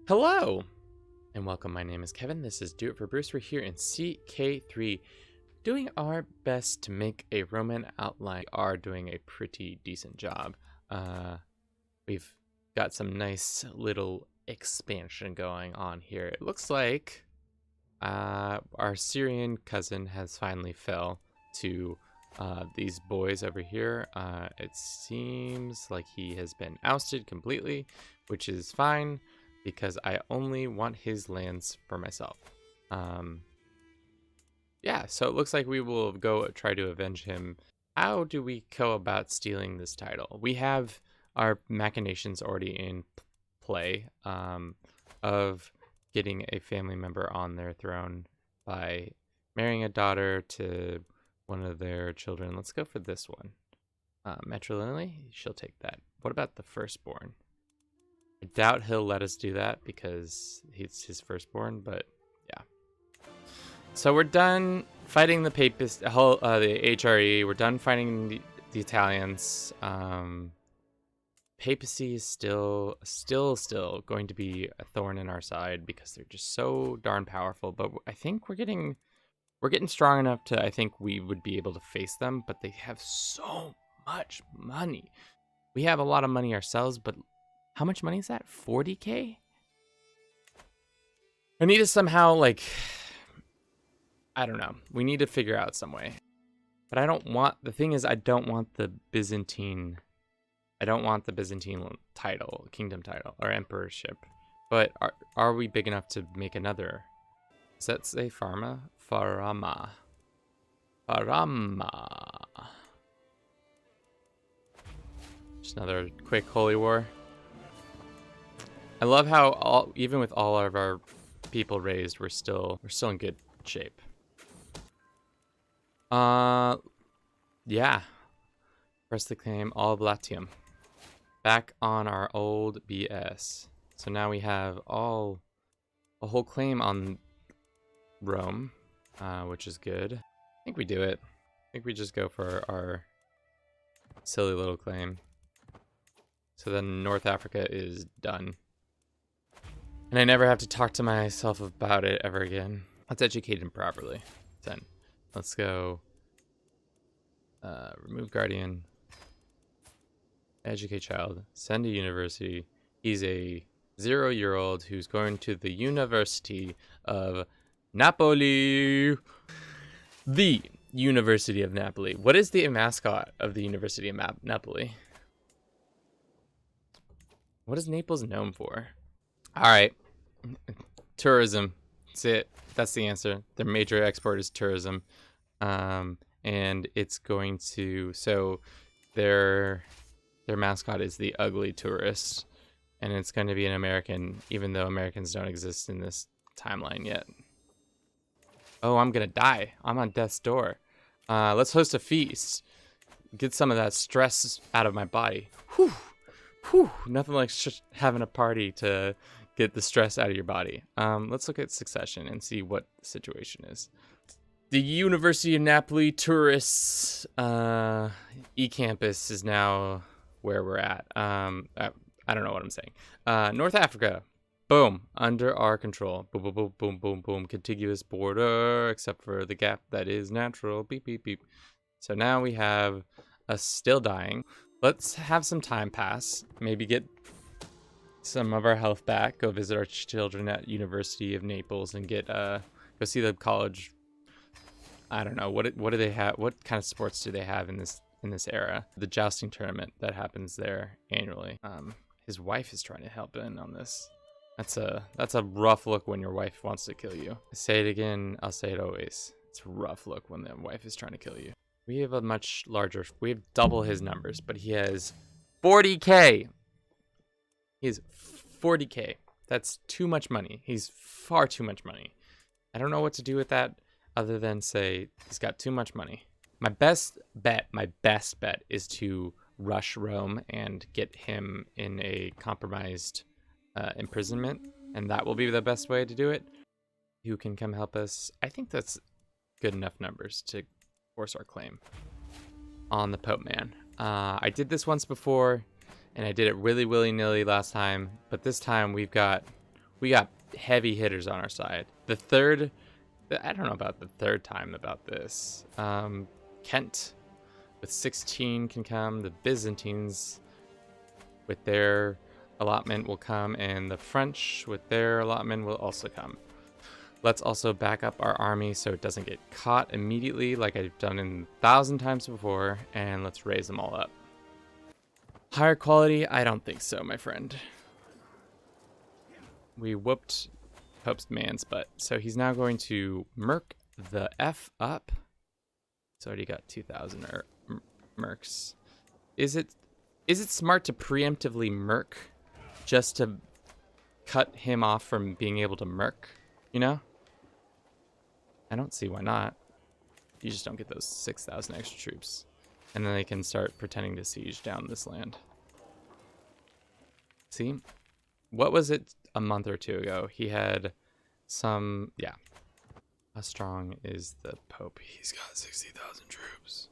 Hello and welcome. My name is Kevin. This is Do It for Bruce. We're here in CK3 doing our best to make a Roman outline. We are doing a pretty decent job. We've got some nice little expansion going on here. It looks like our Syrian cousin has finally fell to these boys over here. It seems like he has been ousted completely, which is fine, because I only want his lands for myself. Yeah, so it looks like we will go try to avenge him. How do we go about stealing this title? We have our machinations already in play of getting a family member on their throne by marrying a daughter to one of their children. Let's go for this one. Matrilineally, she'll take that. What about the firstborn? I doubt he'll let us do that because he's his firstborn, but yeah. So we're done fighting the Papist, the HRE. We're done fighting the Italians. Papacy is still going to be a thorn in our side because they're just so darn powerful. But I think we're getting strong enough to, I think we would be able to face them. But they have so much money. We have a lot of money ourselves, but how much money is that? 40K? I need to somehow, like, I don't know. We need to figure out some way. But the thing is, I don't want the Byzantine title, kingdom title, or emperorship. But are we big enough to make another? Does that say Farama? Farama. Just another quick holy war. I love how even with all of our people raised, we're still in good shape. Yeah. Press the claim all of Latium. Back on our old BS. So now we have a whole claim on Rome, which is good. I think we do it. I think we just go for our silly little claim. So then North Africa is done. And I never have to talk to myself about it ever again. Let's educate him properly. Then let's go remove guardian, educate child, send to university. He's a 0-year-old who's going to the University of Napoli. The University of Napoli. What is the mascot of the University of Napoli? What is Naples known for? All right, tourism. That's it. That's the answer. Their major export is tourism, and it's going to. So, their mascot is the ugly tourist, and it's going to be an American, even though Americans don't exist in this timeline yet. Oh, I'm gonna die. I'm on death's door. Let's host a feast. Get some of that stress out of my body. Whew. Whew. Nothing like having a party to get the stress out of your body. Let's look at succession and see what the situation is. The University of Napoli tourists e-campus is now where we're at. I don't know what I'm saying. North Africa, boom, under our control. Boom, boom, boom, boom, boom, boom. Contiguous border, except for the gap that is natural. Beep, beep, beep. So now we have us still dying. Let's have some time pass. Maybe get some of our health back. Go visit our children at University of Naples and get go see the college. I don't know what do they have. What kind of sports do they have in this era? The jousting tournament that happens there annually. His wife is trying to help in on this. That's a rough look when your wife wants to kill you. I say it again. I'll say it always. It's a rough look when the wife is trying to kill you. We have we have double his numbers, but he has 40K. He's 40K. That's too much money. He's far too much money. I don't know what to do with that other than say he's got too much money. My best bet is to rush Rome and get him in a compromised imprisonment, and that will be the best way to do it. Who can come help us? I think that's good enough numbers to force our claim on the Pope man. I did this once before, and I did it really willy-nilly last time, but this time we've got We got heavy hitters on our side. The third, I don't know about the third time about this. Kent with 16 can come. The Byzantines with their allotment will come, and the French with their allotment will also come. Let's also back up our army so it doesn't get caught immediately like I've done 1,000 times before, and let's raise them all up. Higher quality? I don't think so, my friend. We whooped Pope's man's butt, so he's now going to merc the F up. He's already got 2,000 mercs. Is it smart to preemptively merc just to cut him off from being able to merc, you know? I don't see why not. You just don't get those 6,000 extra troops. And then they can start pretending to siege down this land. See? What was it a month or two ago? He had some, yeah. How strong is the Pope? He's got 60,000 troops.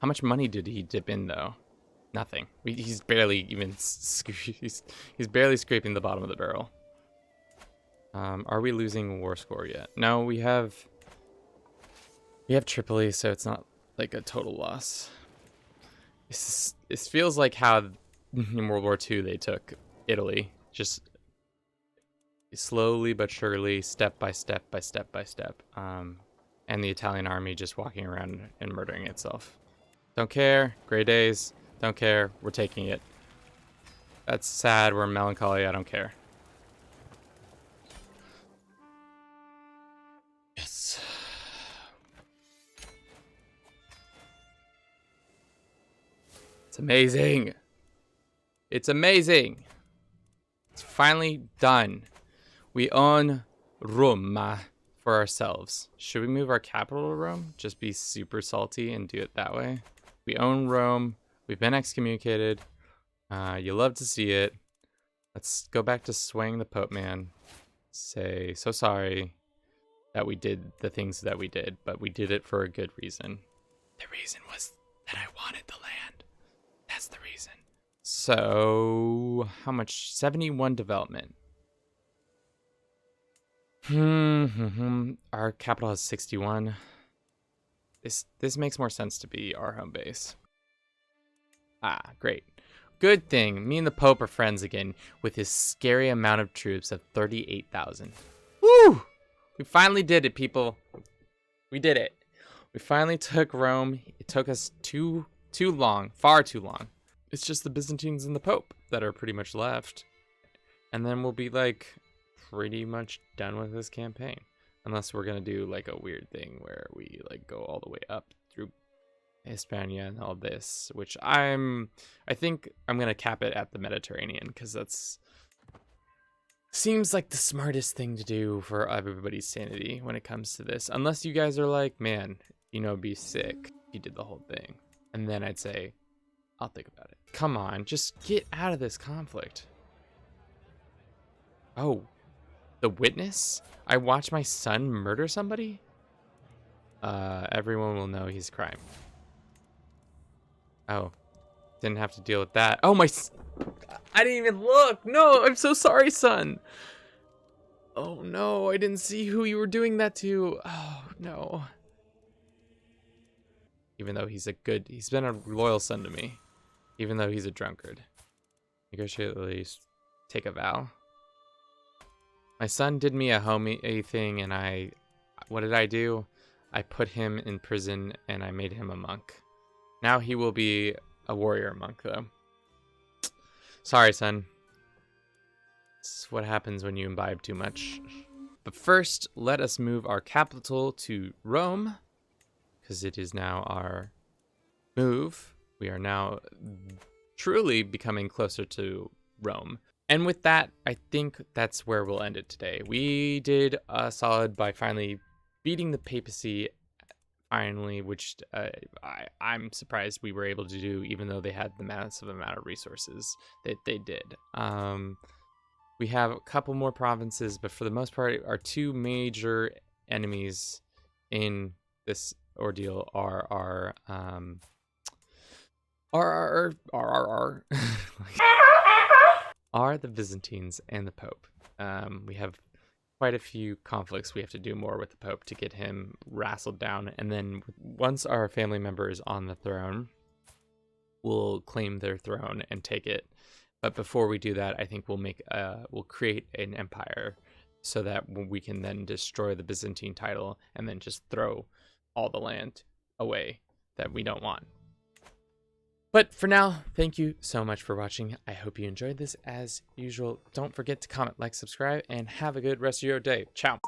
How much money did he dip in, though? Nothing. He's barely even, he's barely scraping the bottom of the barrel. Are we losing war score yet? No, we have Tripoli, so it's not like a total loss. It feels like how in World War II they took Italy, just slowly but surely, step by step by step by step, and the Italian army just walking around and murdering itself. Don't care. Gray days. Don't care. We're taking it. That's sad. We're melancholy. I don't care. Yes. It's amazing. It's amazing. It's finally done. We own Roma for ourselves. Should we move our capital to Rome? Just be super salty and do it that way? We own Rome. We've been excommunicated. You love to see it. Let's go back to swaying the Pope man. Say, so sorry that we did the things that we did, but we did it for a good reason. The reason was that I wanted the land. That's the reason. So, how much? 71 development. Our capital has 61. This makes more sense to be our home base. Ah, great. Good thing. Me and the Pope are friends again with his scary amount of troops of 38,000. Woo! We finally did it, people. We did it. We finally took Rome. It took us too long, far too long. It's just the Byzantines and the Pope that are pretty much left. And then we'll be like pretty much done with this campaign. Unless we're going to do like a weird thing where we like go all the way up through Hispania and all this, which I think I'm going to cap it at the Mediterranean because that's seems like the smartest thing to do for everybody's sanity when it comes to this. Unless you guys are like, man, you know, it'd be sick if you did the whole thing. And then I'd say, I'll think about it. Come on, just get out of this conflict. Oh, the witness? I watched my son murder somebody? Everyone will know he's a crime. Oh, didn't have to deal with that. Oh, I didn't even look. No, I'm so sorry, son. Oh, no, I didn't see who you were doing that to. Oh, no. Even though he's been a loyal son to me. Even though he's a drunkard. Negotiate at least. Take a vow. My son did me a thing, and what did I do? I put him in prison, and I made him a monk. Now he will be a warrior monk, though. Sorry, son. This is what happens when you imbibe too much. But first, let us move our capital to Rome, because it is now our move. We are now truly becoming closer to Rome. And with that, I think that's where we'll end it today. We did a solid by finally beating the papacy, finally, which I'm surprised we were able to do, even though they had the massive amount of resources that they did. We have a couple more provinces, but for the most part, our two major enemies in this ordeal are are the Byzantines and the Pope. We have quite a few conflicts we have to do more with the Pope to get him wrestled down. And then once our family member is on the throne, we'll claim their throne and take it. But before we do that, I think we'll create an empire so that we can then destroy the Byzantine title and then just throw all the land away that we don't want. But for now, thank you so much for watching. I hope you enjoyed this as usual. Don't forget to comment, like, subscribe, and have a good rest of your day. Ciao.